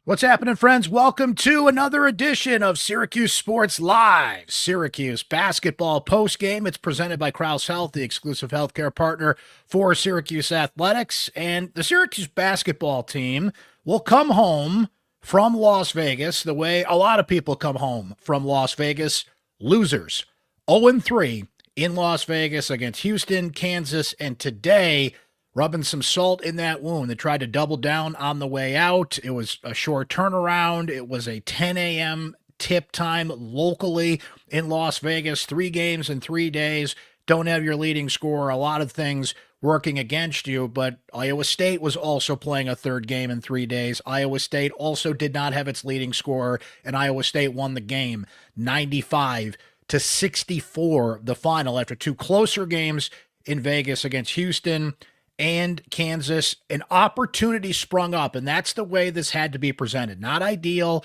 What's happening, friends? Welcome to another edition of Syracuse Sports Live. Syracuse basketball postgame. It's presented by Krause Health, the exclusive healthcare partner for Syracuse Athletics. And the Syracuse basketball team will come home from Las Vegas the way a lot of people come home from Las Vegas, losers. 0-3 in Las Vegas against Houston, Kansas, and today rubbing some salt in that wound. They tried to double down on the way out. It was a short turnaround. It was a 10 a.m. tip time locally in Las Vegas. 3 games in 3 days. Don't have your leading scorer. A lot of things working against you, but Iowa State was also playing a third game in 3 days. Iowa State also did not have its leading scorer, and Iowa State won the game 95-64, the final, after 2 closer games in Vegas against Houston and Kansas. An opportunity sprung up, and that's the way this had to be presented. Not ideal.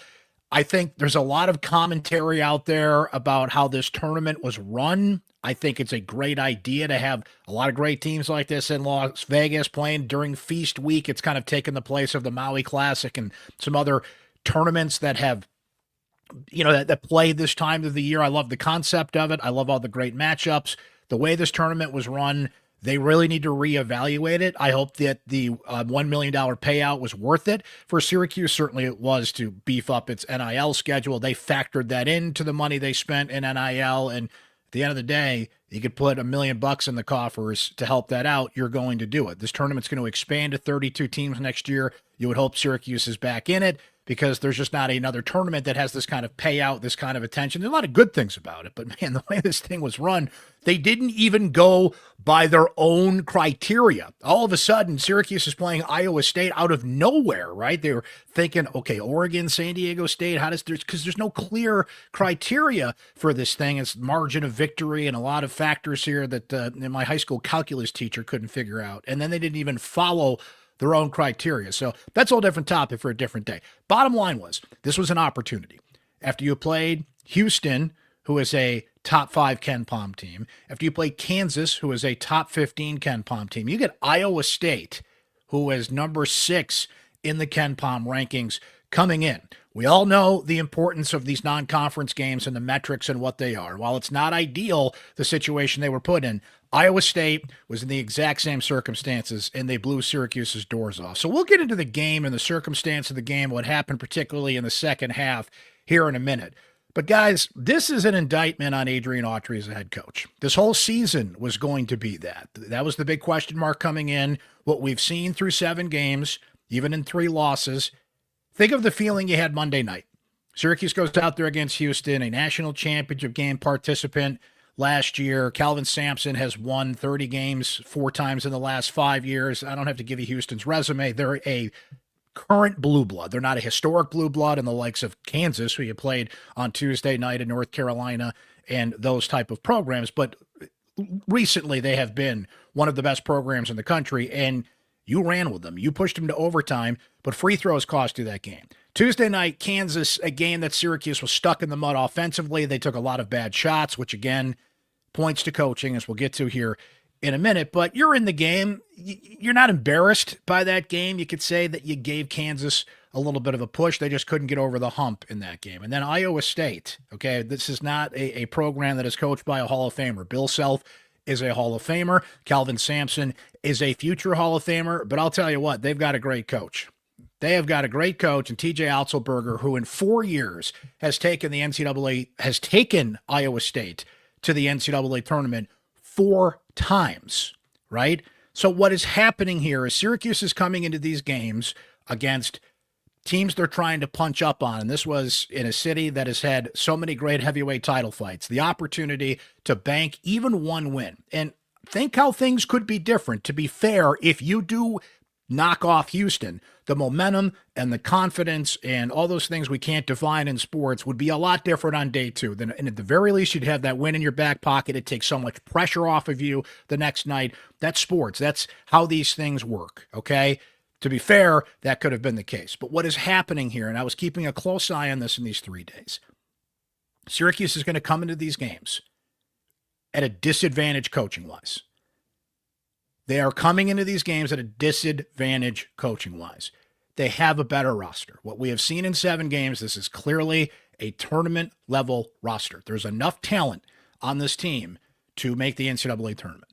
I think there's a lot of commentary out there about how this tournament was run. I think it's a great idea to have a lot of great teams like this in Las Vegas playing during feast week. It's kind of taken the place of the Maui Classic and some other tournaments that have, that play this time of the year. I love the concept of it. I love all the great matchups. The way this tournament was run, they really need to reevaluate it. I hope that the $1 million payout was worth it for Syracuse. Certainly it was, to beef up its NIL schedule. They factored that into the money they spent in NIL. And at the end of the day, you could put $1 million in the coffers to help that out. You're going to do it. This tournament's going to expand to 32 teams next year. You would hope Syracuse is back in it, because there's just not another tournament that has this kind of payout, this kind of attention. There's a lot of good things about it, but man, the way this thing was run, they didn't even go by their own criteria. All of a sudden, Syracuse is playing Iowa State out of nowhere, right? They were thinking, okay, Oregon, San Diego State, because there's no clear criteria for this thing. It's margin of victory and a lot of factors here that my high school calculus teacher couldn't figure out. And then they didn't even follow their own criteria. So that's a whole different topic for a different day. Bottom line was, this was an opportunity. After you played Houston, who is a top 5 Ken Pom team, after you played Kansas, who is a top 15 Ken Pom team, you get Iowa State, who is number 6 in the Ken Pom rankings, coming in. We all know the importance of these non-conference games and the metrics and what they are. While it's not ideal, the situation they were put in, Iowa State was in the exact same circumstances, and they blew Syracuse's doors off. So we'll get into the game and the circumstance of the game, what happened particularly in the second half here in a minute. But guys, this is an indictment on Adrian Autry as a head coach. This whole season was going to be that. That was the big question mark coming in. What we've seen through 7 games, even in 3 losses. Think of the feeling you had Monday night. Syracuse goes out there against Houston, a national championship game participant last year. Calvin Sampson has won 30 games 4 times in the last 5 years. I don't have to give you Houston's resume. They're a current blue blood. They're not a historic blue blood in the likes of Kansas, who you played on Tuesday night in North Carolina, and those type of programs. But recently they have been one of the best programs in the country, and you ran with them. You pushed them to overtime, but free throws cost you that game. Tuesday night, Kansas, a game that Syracuse was stuck in the mud offensively. They took a lot of bad shots, which again points to coaching, as we'll get to here in a minute. But you're in the game. You're not embarrassed by that game. You could say that you gave Kansas a little bit of a push. They just couldn't get over the hump in that game. And then Iowa State, okay, this is not a program that is coached by a Hall of Famer. Bill Self is a Hall of Famer. Calvin Sampson is a future Hall of Famer. But I'll tell you what, they've got a great coach. They have got a great coach in TJ Otzelberger, who in 4 years has taken Iowa State to the NCAA tournament 4 times, right? So what is happening here is Syracuse is coming into these games against teams they're trying to punch up on. And this was in a city that has had so many great heavyweight title fights. The opportunity to bank even one win. And think how things could be different. To be fair, if you do knock off Houston, the momentum and the confidence and all those things we can't define in sports would be a lot different on day 2. And at the very least, you'd have that win in your back pocket. It takes so much pressure off of you the next night. That's sports. That's how these things work, okay? To be fair, that could have been the case. But what is happening here, and I was keeping a close eye on this in these 3 days, Syracuse is going to come into these games at a disadvantage coaching-wise. They are coming into these games at a disadvantage coaching-wise. they have a better roster. What we have seen in 7 games, this is clearly a tournament level roster. There's enough talent on this team to make the NCAA tournament.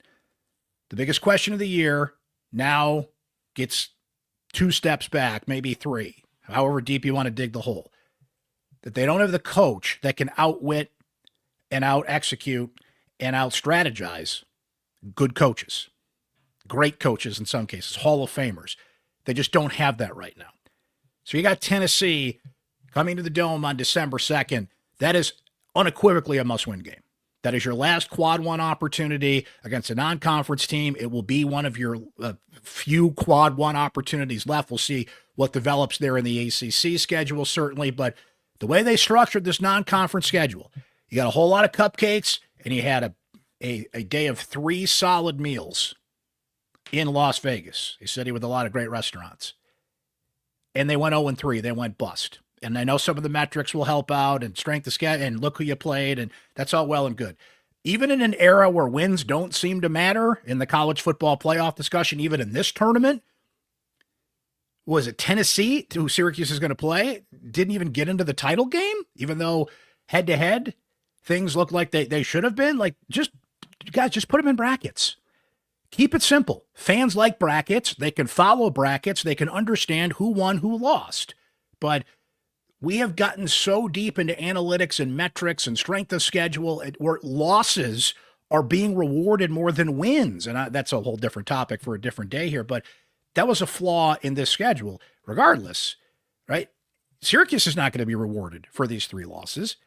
The biggest question of the year now gets 2 steps back, maybe 3, however deep you want to dig the hole. That they don't have the coach that can outwit and out-execute and out-strategize good coaches, great coaches in some cases, Hall of Famers. They just don't have that right now. So you got Tennessee coming to the Dome on December 2nd. That is unequivocally a must-win game. That is your last quad 1 opportunity against a non-conference team. It will be one of your few quad 1 opportunities left. We'll see what develops there in the ACC schedule, certainly. But the way they structured this non-conference schedule, you got a whole lot of cupcakes, and you had a day of 3 solid meals in Las Vegas, a city with a lot of great restaurants. And they went 0-3. They went bust. And I know some of the metrics will help out and strength of schedule and look who you played, and that's all well and good. Even in an era where wins don't seem to matter in the college football playoff discussion, even in this tournament, was it Tennessee, who Syracuse is going to play, didn't even get into the title game, even though head-to-head things look like they should have been? Like, just put them in brackets. Keep it simple. Fans like brackets. They can follow brackets. They can understand who won, who lost. But we have gotten so deep into analytics and metrics and strength of schedule where losses are being rewarded more than wins. And that's a whole different topic for a different day here. But that was a flaw in this schedule. Regardless, right? Syracuse is not going to be rewarded for these 3 losses.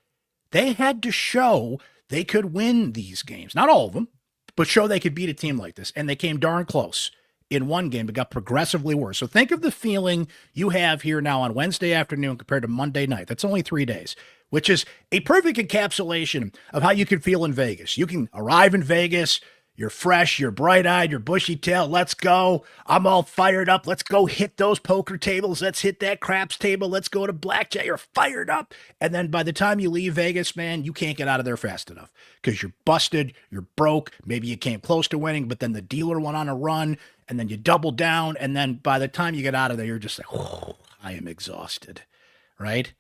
They had to show they could win these games. Not all of them, but show they could beat a team like this. And they came darn close in one game, but got progressively worse. So think of the feeling you have here now on Wednesday afternoon compared to Monday night. That's only 3 days, which is a perfect encapsulation of how you can feel in Vegas. You can arrive in Vegas, you're fresh, you're bright-eyed, you're bushy-tailed. Let's go. I'm all fired up. Let's go hit those poker tables. Let's hit that craps table. Let's go to blackjack. You're fired up. And then by the time you leave Vegas, man, you can't get out of there fast enough because you're busted, you're broke. Maybe you came close to winning, but then the dealer went on a run, and then you double down. And then by the time you get out of there, you're just like, oh, I am exhausted, right?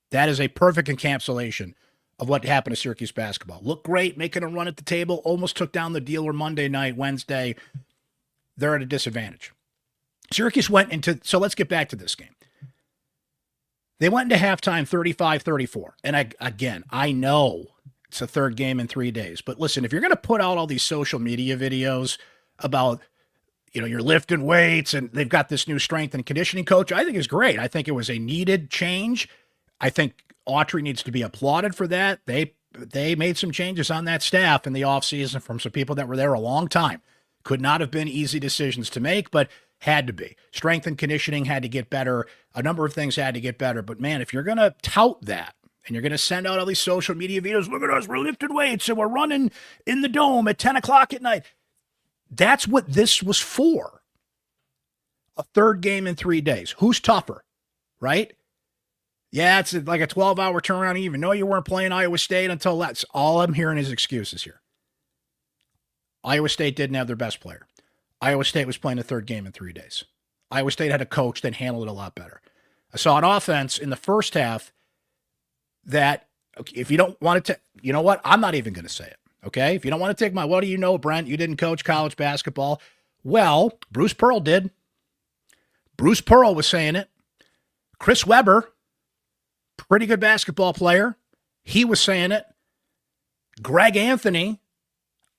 That is a perfect encapsulation of what happened to Syracuse basketball. Looked great, making a run at the table, almost took down the dealer Monday night, Wednesday. They're at a disadvantage. Syracuse went into, so let's get back to this game. They went into halftime 35-34. And I know it's a 3rd game in 3 days, but listen, if you're going to put out all these social media videos about, you're lifting weights and they've got this new strength and conditioning coach, I think is great. I think it was a needed change. I think Autry needs to be applauded for that. They made some changes on that staff in the offseason from some people that were there a long time. Could not have been easy decisions to make, but had to be. Strength and conditioning had to get better. A number of things had to get better. But man, if you're going to tout that and you're going to send out all these social media videos, look at us, we're lifting weights and we're running in the Dome at 10 o'clock at night. That's what this was for. A 3rd game in 3 days. Who's tougher, right? Yeah, it's like a 12-hour turnaround. You even know you weren't playing Iowa State until that's all I'm hearing is excuses here. Iowa State didn't have their best player. Iowa State was playing a 3rd game in 3 days. Iowa State had a coach that handled it a lot better. I saw an offense in the first half that, if you don't want to, you know what? I'm not even going to say it, okay? If you don't want to take my, what do you know, Brent? You didn't coach college basketball. Well, Bruce Pearl did. Bruce Pearl was saying it. Chris Webber, pretty good basketball player, he was saying it. Greg Anthony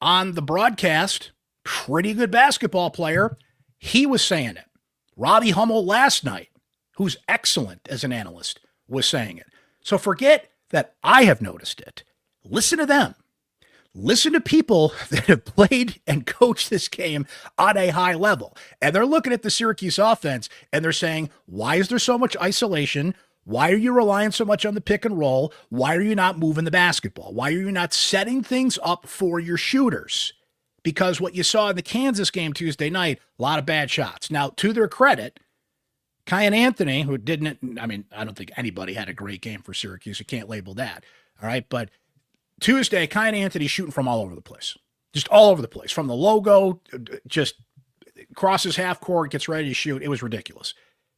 on the broadcast, pretty good basketball player, he was saying it. Robbie Hummel last night, who's excellent as an analyst, was saying it. So forget that I have noticed it. Listen to them. Listen to people that have played and coached this game on a high level. And they're looking at the Syracuse offense and they're saying, why is there so much isolation? Why are you relying so much on the pick and roll? Why are you not moving the basketball? Why are you not setting things up for your shooters? Because what you saw in the Kansas game Tuesday night, a lot of bad shots. Now, to their credit, Kyan Anthony, who didn't, I don't think anybody had a great game for Syracuse. You can't label that. All right. But Tuesday, Kyan Anthony shooting from all over the place. Just all over the place. From the logo, just crosses half court, gets ready to shoot. It was ridiculous.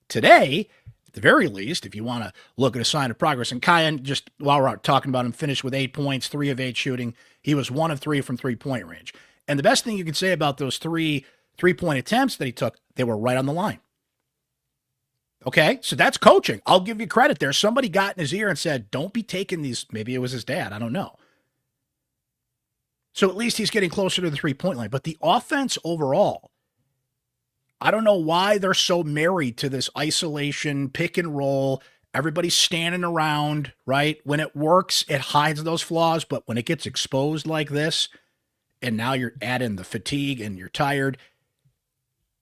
Today, at the very least, if you want to look at a sign of progress, and Kyan, just while we're talking about him, finished with 8 points, 3 of 8 shooting. He was 1 of 3 from three-point range. And the best thing you can say about those three-point attempts that he took, they were right on the line. Okay, so that's coaching. I'll give you credit there. Somebody got in his ear and said, don't be taking these. Maybe it was his dad. I don't know. So at least he's getting closer to the three-point line. But the offense overall, I don't know why they're so married to this isolation, pick and roll. Everybody's standing around, right? When it works, it hides those flaws. But when it gets exposed like this, and now you're adding the fatigue and you're tired,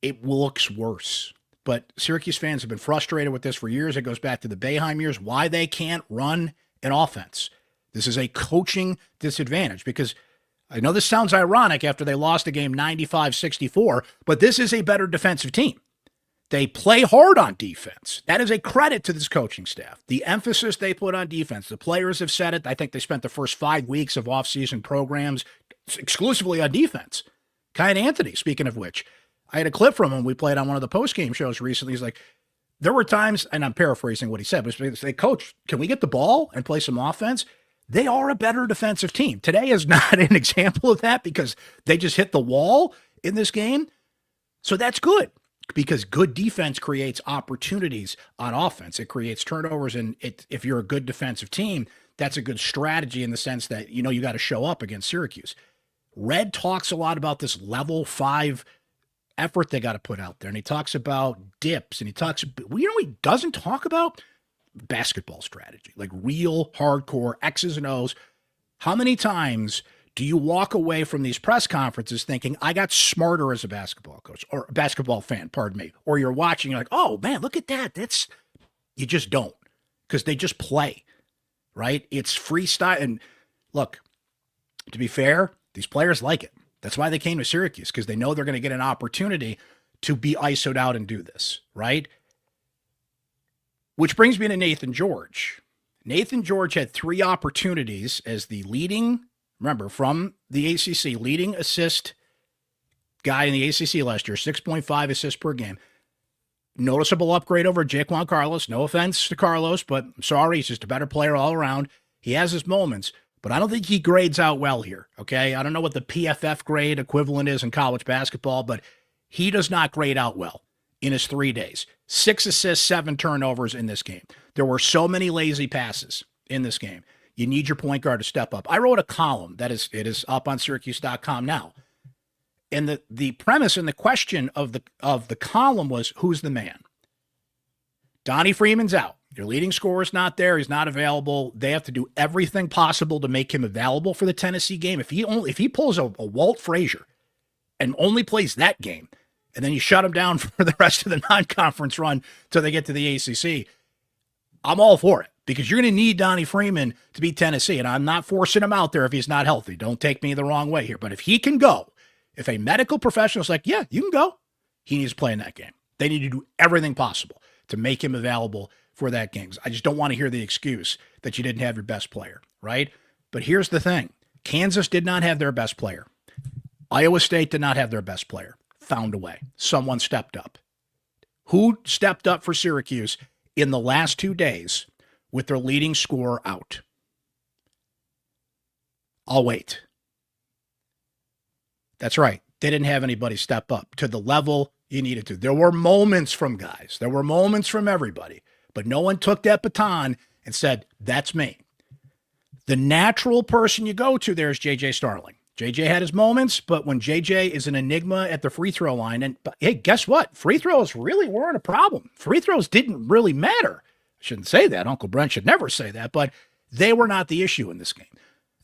it looks worse. But Syracuse fans have been frustrated with this for years. It goes back to the Boeheim years, why they can't run an offense. This is a coaching disadvantage because I know this sounds ironic after they lost the game 95-64, but this is a better defensive team. They play hard on defense. That is a credit to this coaching staff. The emphasis they put on defense, the players have said it. I think they spent the first 5 weeks of offseason programs exclusively on defense. Kyan Anthony, speaking of which, I had a clip from him we played on one of the postgame shows recently. He's like, there were times, and I'm paraphrasing what he said, but he said, Coach, can we get the ball and play some offense? They are a better defensive team. Today is not an example of that because they just hit the wall in this game. So that's good because good defense creates opportunities on offense. It creates turnovers, and if you're a good defensive team, that's a good strategy in the sense that, you got to show up against Syracuse. Red talks a lot about this level 5 effort they got to put out there. And he talks about dips, and he talks, he doesn't talk about basketball strategy, like real hardcore X's and O's. How many times do you walk away from these press conferences thinking, I got smarter as a basketball coach or a basketball fan, pardon me, or you're watching, you're like, oh man, look at that. You just don't, because they just play, right? It's freestyle. And look, to be fair, these players like it. That's why they came to Syracuse, because they know they're going to get an opportunity to be ISO'd out and do this, right? Which brings me to Nathan George. Nathan George had 3 opportunities as the leading, remember, from the ACC, leading assist guy in the ACC last year, 6.5 assists per game. Noticeable upgrade over Jaquan Carlos. No offense to Carlos, but I'm sorry, he's just a better player all around. He has his moments, but I don't think he grades out well here, okay? I don't know what the PFF grade equivalent is in college basketball, but he does not grade out well in his 3 days. 6 assists, 7 turnovers in this game. There were so many lazy passes in this game. You need your point guard to step up. I wrote a column it is up on syracuse.com now. And the premise and the question of the column was, who's the man? Donnie Freeman's out. Your leading scorer's not there. He's not available. They have to do everything possible to make him available for the Tennessee game. If he pulls a Walt Frazier and only plays that game, and then you shut him down for the rest of the non-conference run till they get to the ACC, I'm all for it, because you're going to need Donnie Freeman to beat Tennessee, and I'm not forcing him out there if he's not healthy. Don't take me the wrong way here. But if he can go, if a medical professional's like, yeah, you can go, he needs to play in that game. They need to do everything possible to make him available for that game. I just don't want to hear the excuse that you didn't have your best player, right? But here's the thing. Kansas did not have their best player. Iowa State did not have their best player. Found a way. Someone stepped up. Who stepped up for Syracuse in the last 2 days with their leading scorer out? I'll wait. That's right. They didn't have anybody step up to the level you needed to. There were moments from guys. There were moments from everybody. But no one took that baton and said, that's me. The natural person you go to there is J.J. Starling. J.J. had his moments, but when J.J. is an enigma at the free throw line, and hey, guess what? Free throws really weren't a problem. Free throws didn't really matter. I shouldn't say that. Uncle Brent should never say that, but they were not the issue in this game.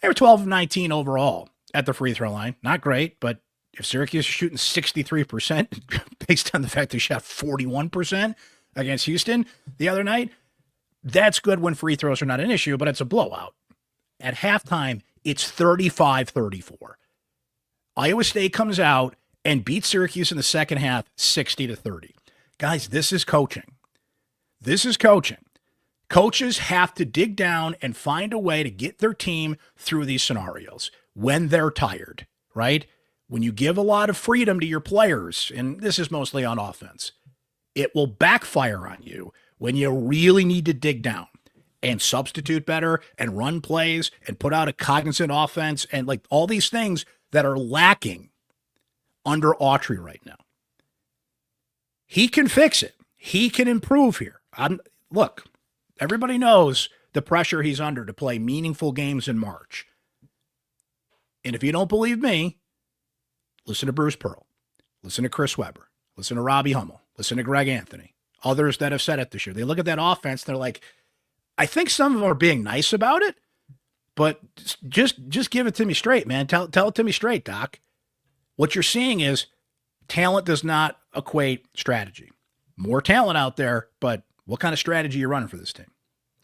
They were 12 of 19 overall at the free throw line. Not great, but if Syracuse is shooting 63% based on the fact they shot 41% against Houston the other night, that's good when free throws are not an issue, but it's a blowout. At halftime, it's 35-34. Iowa State comes out and beats Syracuse in the second half 60-30. Guys, this is coaching. This is coaching. Coaches have to dig down and find a way to get their team through these scenarios when they're tired, right? When you give a lot of freedom to your players, and this is mostly on offense, it will backfire on you when you really need to dig down and substitute better and run plays and put out a cognizant offense and like all these things that are lacking under Autry right now. He can fix it. He can improve here. Look, everybody knows the pressure he's under to play meaningful games in March. And if you don't believe me, listen to Bruce Pearl, listen to Chris Webber, listen to Robbie Hummel, listen to Greg Anthony, others that have said it this year. They look at that offense, they're like, I think some of them are being nice about it, but just give it to me straight, man. Tell it to me straight, Doc. What you're seeing is talent does not equate strategy. More talent out there, but what kind of strategy are you running for this team,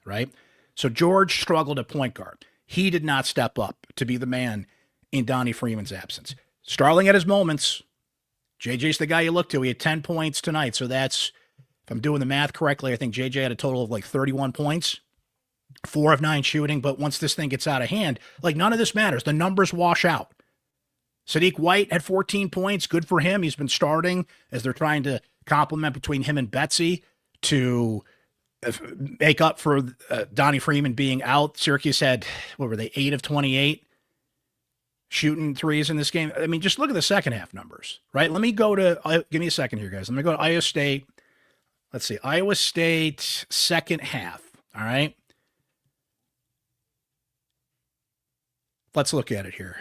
right? So George struggled at point guard. He did not step up to be the man in Donnie Freeman's absence. Starling at his moments. JJ's the guy you look to. He had 10 points tonight. So that's, if I'm doing the math correctly, I think JJ had a total of like 31 points, 4 of 9 shooting. But once this thing gets out of hand, like none of this matters. The numbers wash out. Sadiq White had 14 points. Good for him. He's been starting as they're trying to complement between him and Betsy to make up for Donnie Freeman being out. Syracuse had, 8 of 28 shooting threes in this game. I mean, just look at the second half numbers, right? Let me go to, give me a second here, guys. Let me go to Iowa State. Let's see, Iowa State second half, all right? Let's look at it here.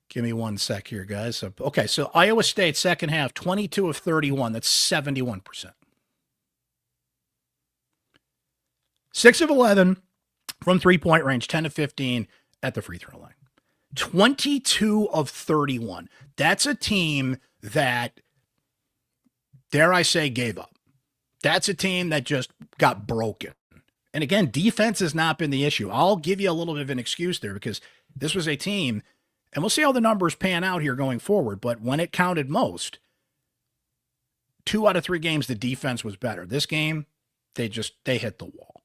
Give me one sec here, guys. So Iowa State second half, 22 of 31. That's 71%. 6 of 11 from three-point range, 10 of 15 at the free throw line. 22 of 31. That's a team that, dare I say, gave up. That's a team that just got broken. And again, defense has not been the issue. I'll give you a little bit of an excuse there because this was a team, and we'll see how the numbers pan out here going forward, but when it counted most, 2 out of 3 games, the defense was better. This game, they hit the wall.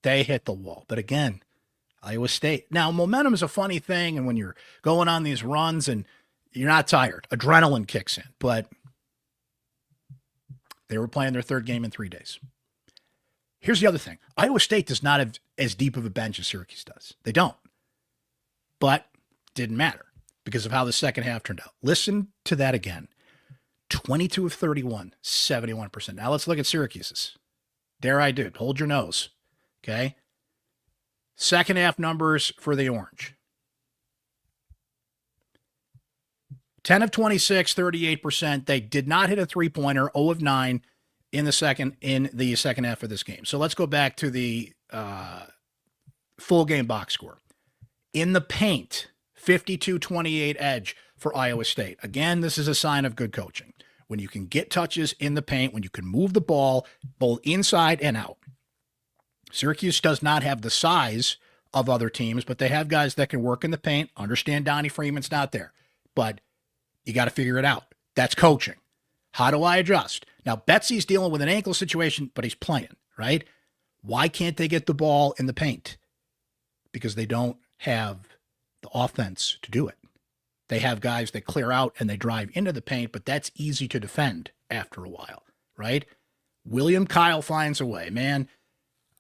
They hit the wall. But again, Iowa State. Now, momentum is a funny thing, and when you're going on these runs and you're not tired, adrenaline kicks in. But they were playing their third game in 3 days. Here's the other thing. Iowa State does not have as deep of a bench as Syracuse does. They don't. But didn't matter because of how the second half turned out. Listen to that again. 22 of 31, 71%. Now let's look at Syracuse's. Dare I do. Hold your nose. Okay. Second half numbers for the Orange. 10 of 26, 38%. They did not hit a three-pointer, 0 of 9 in the second half of this game. So let's go back to the full game box score. In the paint, 52-28 edge for Iowa State. Again, this is a sign of good coaching. When you can get touches in the paint, when you can move the ball both inside and out. Syracuse does not have the size of other teams, but they have guys that can work in the paint. Understand Donnie Freeman's not there, but you got to figure it out. That's coaching. How do I adjust? Now, Betsy's dealing with an ankle situation, but he's playing, right? Why can't they get the ball in the paint? Because they don't have the offense to do it. They have guys that clear out and they drive into the paint, but that's easy to defend after a while, right? William Kyle finds a way. Man,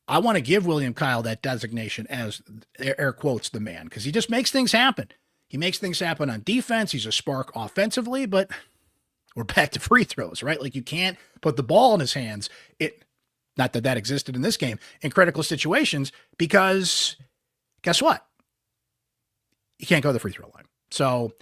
I want to give William Kyle that designation as, air quotes, the man, because he just makes things happen. He makes things happen on defense. He's a spark offensively, but we're back to free throws, right? Like you can't put the ball in his hands. Not that existed in this game, in critical situations, because guess what? You can't go to the free throw line. So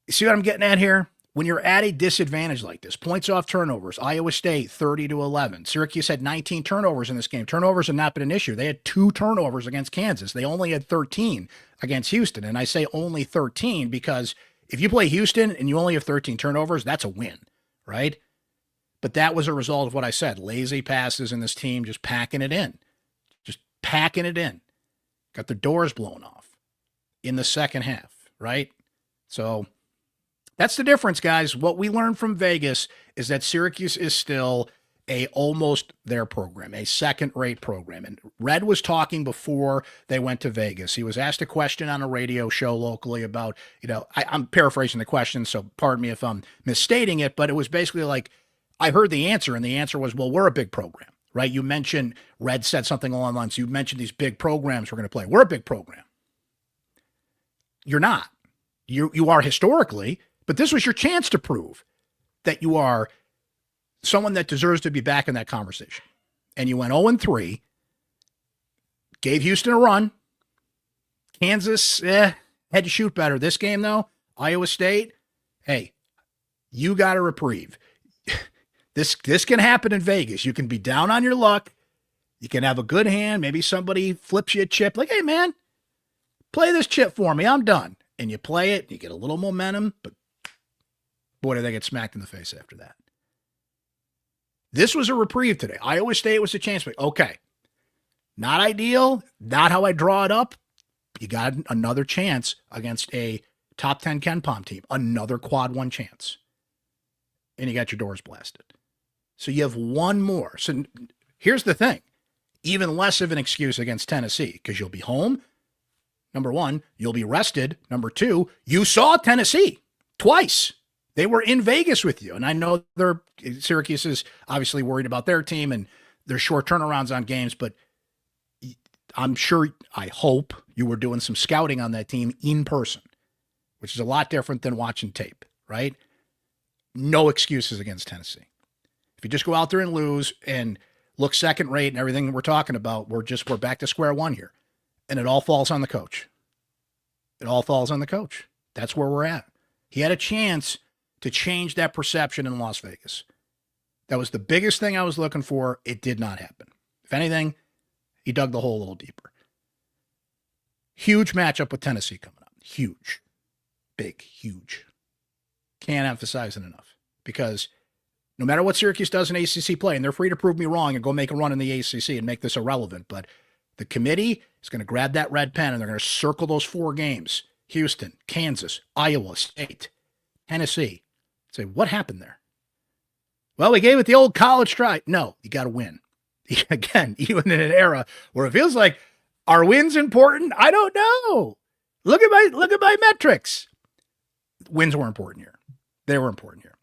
you see what I'm getting at here? When you're at a disadvantage like this, points off turnovers, Iowa State 30-11. Syracuse had 19 turnovers in this game. Turnovers have not been an issue. They had 2 turnovers against Kansas. They only had 13 against Houston. And I say only 13 because if you play Houston and you only have 13 turnovers, that's a win, right? But that was a result of what I said. Lazy passes and this team just packing it in. Just packing it in. Got their doors blown off in the second half, right? So that's the difference, guys. What we learned from Vegas is that Syracuse is still almost their program, a second-rate program. And Red was talking before they went to Vegas. He was asked a question on a radio show locally about, I'm paraphrasing the question, so pardon me if I'm misstating it, but it was basically like, I heard the answer, and the answer was, well, we're a big program, right? You mentioned, Red said something along the lines, you mentioned these big programs we're going to play. We're a big program. You're not. You are historically, but this was your chance to prove that you are someone that deserves to be back in that conversation. And you went 0-3, gave Houston a run. Kansas, had to shoot better. This game, though, Iowa State, hey, you got a reprieve. This can happen in Vegas. You can be down on your luck. You can have a good hand. Maybe somebody flips you a chip like, hey, man, play this chip for me. I'm done. And you play it. You get a little momentum, but boy, do they get smacked in the face after that. This was a reprieve today. Iowa State was a chance. Okay, not ideal, not how I draw it up. You got another chance against a top 10 KenPom team, another quad one chance. And you got your doors blasted. So you have one more. So here's the thing. Even less of an excuse against Tennessee because you'll be home. Number one, you'll be rested. Number two, you saw Tennessee twice. They were in Vegas with you. And I know Syracuse is obviously worried about their team and their short turnarounds on games, but I'm sure, I hope you were doing some scouting on that team in person, which is a lot different than watching tape, right? No excuses against Tennessee. If you just go out there and lose and look second rate and everything that we're talking about, we're back to square one here. And it all falls on the coach. It all falls on the coach. That's where we're at. He had a chance to change that perception in Las Vegas. That was the biggest thing I was looking for. It did not happen. If anything, he dug the hole a little deeper. Huge matchup with Tennessee coming up. Huge. Big, huge. Can't emphasize it enough. Because no matter what Syracuse does in ACC play, and they're free to prove me wrong and go make a run in the ACC and make this irrelevant, but the committee is going to grab that red pen and they're going to circle those 4 games. Houston, Kansas, Iowa State, Tennessee. Say, what happened there? Well, we gave it the old college try. No, you got to win. Again, even in an era where it feels like, are wins important? I don't know. Look at my metrics. Wins were important here. They were important here.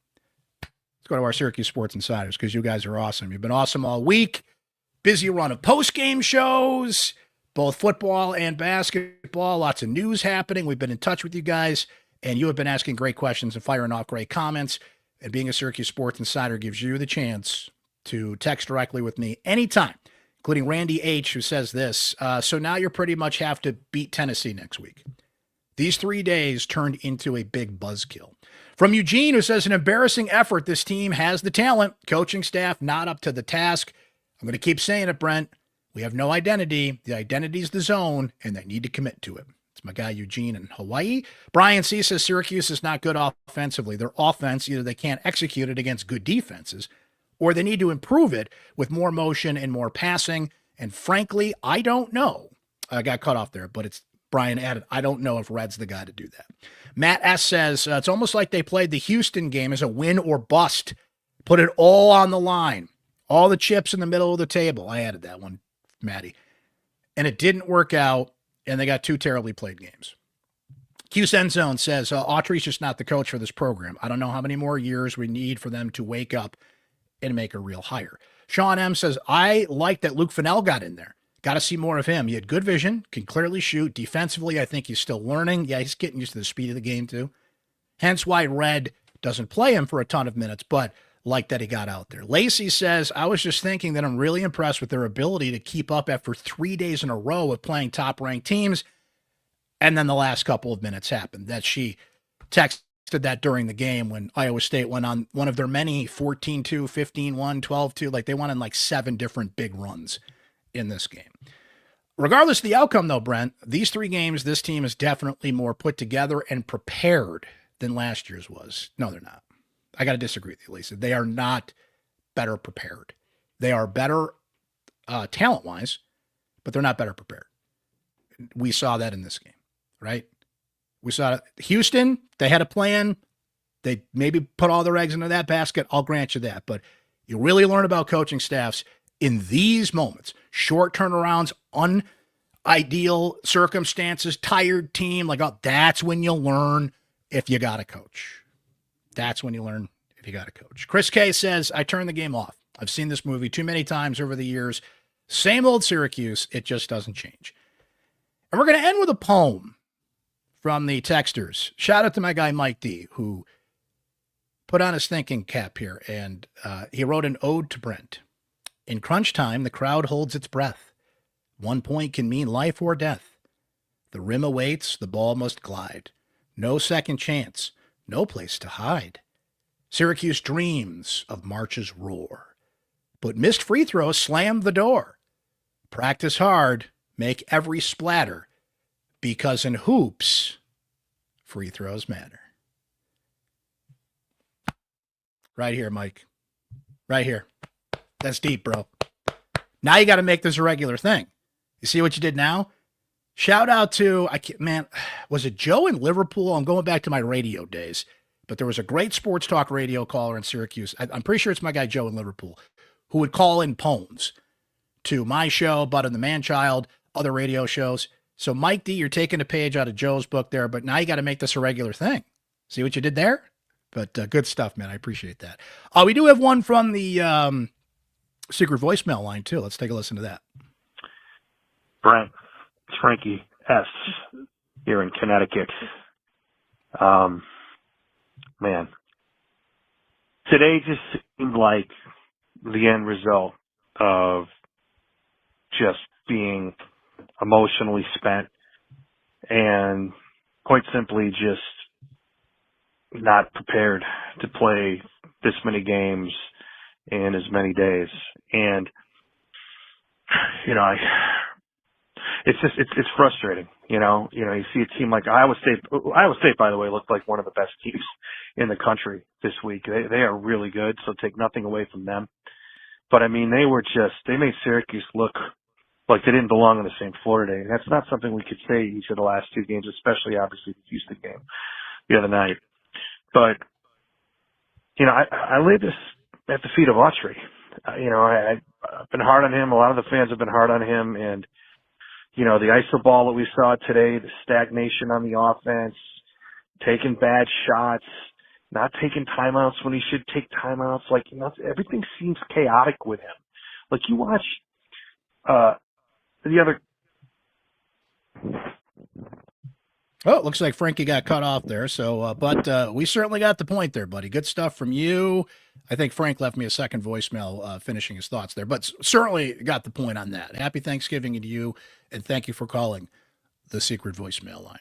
Let's go to our Syracuse Sports Insiders because you guys are awesome. You've been awesome all week. Busy run of post-game shows, both football and basketball. Lots of news happening. We've been in touch with you guys, and you have been asking great questions and firing off great comments. And being a Syracuse Sports Insider gives you the chance to text directly with me anytime, including Randy H., who says this. So now you pretty much have to beat Tennessee next week. These 3 days turned into a big buzzkill. From Eugene, who says, an embarrassing effort. This team has the talent. Coaching staff not up to the task. I'm going to keep saying it, Brent. We have no identity. The identity is the zone, and they need to commit to it. It's my guy Eugene in Hawaii. Brian C. says Syracuse is not good offensively. Their offense, either they can't execute it against good defenses, or they need to improve it with more motion and more passing. And frankly, I don't know. I got cut off there, but it's Brian added, I don't know if Red's the guy to do that. Matt S. says, it's almost like they played the Houston game as a win or bust. Put it all on the line. All the chips in the middle of the table. I added that one, Matty. And it didn't work out, and they got 2 terribly played games. Q Zone says, Autry's just not the coach for this program. I don't know how many more years we need for them to wake up and make a real hire. Sean M. says, I like that Luke Fennell got in there. Got to see more of him. He had good vision, can clearly shoot. Defensively, I think he's still learning. Yeah, he's getting used to the speed of the game, too. Hence why Red doesn't play him for a ton of minutes, but like that he got out there. Lacey says, I was just thinking that I'm really impressed with their ability to keep up after 3 days in a row of playing top-ranked teams, and then the last couple of minutes happened. That she texted that during the game when Iowa State went on one of their many 14-2, 15-1, 12-2. Like, they went on like 7 different big runs in this game. Regardless of the outcome, though, Brent, these 3 games, this team is definitely more put together and prepared than last year's was. No, they're not. I got to disagree with you, Lisa. They are not better prepared. They are better talent-wise, but they're not better prepared. We saw that in this game, right? We saw it. Houston, they had a plan. They maybe put all their eggs into that basket. I'll grant you that. But You really learn about coaching staffs in these moments. Short turnarounds, unideal circumstances, tired team. Like, oh, that's when you'll learn if you got a coach. That's when you learn if you got a coach. Chris K says, I turned the game off. I've seen this movie too many times over the years. Same old Syracuse. It just doesn't change. And we're going to end with a poem from the texters. Shout out to my guy, Mike D, who put on his thinking cap here, and he wrote an ode to Brent. In crunch time, the crowd holds its breath. 1 point can mean life or death. The rim awaits, the ball must glide. No second chance, no place to hide. Syracuse dreams of March's roar, but missed free throws slam the door. Practice hard, make every splatter, because in hoops, free throws matter. Right here, Mike. Right here. That's deep, bro. Now you got to make this a regular thing. You see what you did now? Shout out to, was it Joe in Liverpool? I'm going back to my radio days, but there was a great sports talk radio caller in Syracuse. I'm pretty sure it's my guy Joe in Liverpool, who would call in poems to my show, Bud and the Man-Child, other radio shows. So Mike D, you're taking a page out of Joe's book there, but now you got to make this a regular thing. See what you did there? But good stuff, man. I appreciate that. We do have one from the secret voicemail line, too. Let's take a listen to that. Brent, it's Frankie S. here in Connecticut. Man, today just seemed like the end result of just being emotionally spent and quite simply just not prepared to play this many games in as many days. And, it's frustrating, you see a team like Iowa State, by the way, looked like one of the best teams in the country this week. They are really good, so take nothing away from them. But they made Syracuse look like they didn't belong on the same floor today. And that's not something we could say each of the last two games, especially obviously the Houston game the other night. But, I lay this at the feet of Autry. I've been hard on him. A lot of the fans have been hard on him. And, the iso ball that we saw today, the stagnation on the offense, taking bad shots, not taking timeouts when he should take timeouts. Everything seems chaotic with him. Like, you watch the other. Oh, it looks like Frankie got cut off there. So, but we certainly got the point there, buddy. Good stuff from you. I think Frank left me a second voicemail finishing his thoughts there, but certainly got the point on that. Happy Thanksgiving to you, and thank you for calling the secret voicemail line.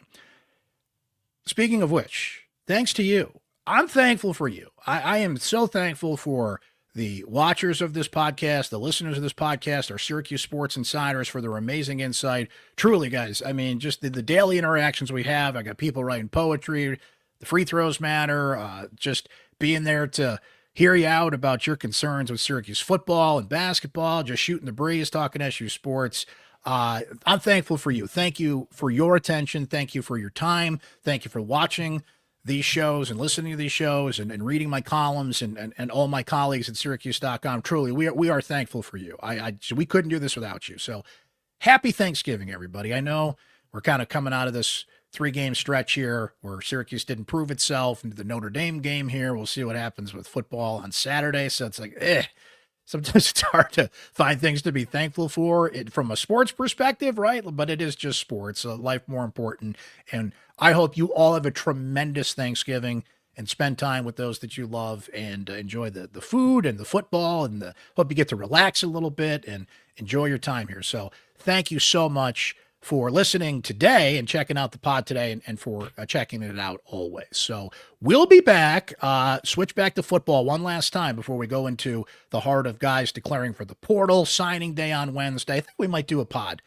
Speaking of which, thanks to you. I'm thankful for you. I am so thankful for the watchers of this podcast, the listeners of this podcast, our Syracuse Sports Insiders for their amazing insight. Truly, guys, just the daily interactions we have. I got people writing poetry, the free throws matter, just being there to hear you out about your concerns with Syracuse football and basketball, just shooting the breeze, talking SU sports. I'm thankful for you. Thank you for your attention. Thank you for your time. Thank you for watching these shows and listening to these shows and reading my columns and all my colleagues at syracuse.com. Truly, we are thankful for you. We couldn't do this without you. So happy Thanksgiving, everybody. I know we're kind of coming out of this 3-game stretch here where Syracuse didn't prove itself into the Notre Dame game here. We'll see what happens with football on Saturday. So it's like, sometimes it's hard to find things to be thankful for from a sports perspective, right? But it is just sports, life more important. And I hope you all have a tremendous Thanksgiving and spend time with those that you love and enjoy the food and the football and hope you get to relax a little bit and enjoy your time here. So thank you so much for listening today and checking out the pod today and for checking it out always. So we'll be back, switch back to football one last time before we go into the heart of guys declaring for the portal, signing day on Wednesday. I think we might do a pod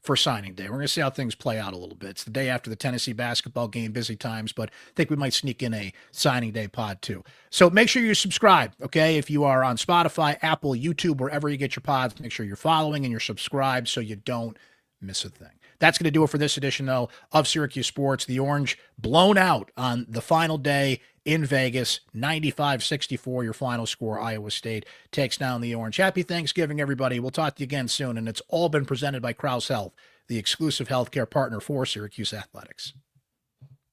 for signing day. We're going to see how things play out a little bit. It's the day after the Tennessee basketball game, busy times, but I think we might sneak in a signing day pod too. So make sure you subscribe, okay? If you are on Spotify, Apple, YouTube, wherever you get your pods, make sure you're following and you're subscribed so you don't miss a thing. That's going to do it for this edition, though, of Syracuse Sports. The Orange blown out on the final day in Vegas, 95-64, your final score. Iowa State takes down the Orange. Happy Thanksgiving, everybody. We'll talk to you again soon, and it's all been presented by Krause Health, the exclusive healthcare partner for Syracuse Athletics.